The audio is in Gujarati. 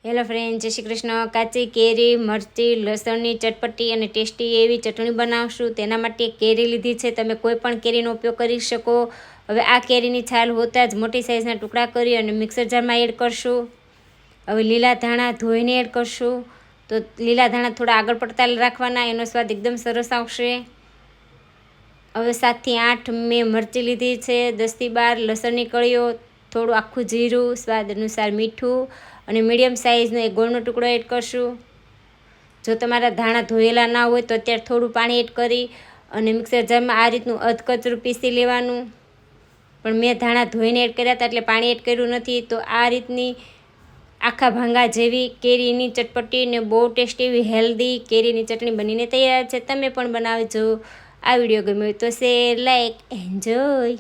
હેલો ફ્રેન્ડ, જય શ્રી કૃષ્ણ. કાચી કેરી, મરચી, લસણની ચટપટી અને ટેસ્ટી એવી ચટણી બનાવશું. તેના માટે કેરી લીધી છે. તમે કોઈ પણ કેરીનો ઉપયોગ કરી શકો. હવે આ કેરીની છાલ હોતા જ મોટી સાઇઝના ટુકડા કરી અને મિક્સર જારમાં એડ કરશું. હવે લીલા ધાણા ધોઈને એડ કરશું. તો લીલા ધાણા થોડા આગળ પડતા રાખવાના, એનો સ્વાદ એકદમ સરસ આવશે. હવે 7 થી 8 મેં મરચી લીધી છે. 10 થી 12 લસણની કળીઓ, થોડું આખું જીરું, સ્વાદ અનુસાર મીઠું અને મીડિયમ સાઇઝનો એક ગોળનો ટુકડો એડ કરશું. જો તમારા ધાણા ધોયેલા ના હોય તો અત્યારે થોડું પાણી એડ કરી અને મિક્સર જારમાં આ રીતનું અધકચરું પીસી લેવાનું. પણ મેં ધાણા ધોઈને એડ કર્યા હતા એટલે પાણી એડ કર્યું નથી. તો આ રીતની આખા ભાંગા જેવી કેરીની ચટપટી ને બહુ ટેસ્ટી એવી હેલ્ધી કેરીની ચટણી બનીને તૈયાર છે. તમે પણ બનાવજો. આ વિડીયો ગમ્યો તો શેર, લાઈક, એન્જોય.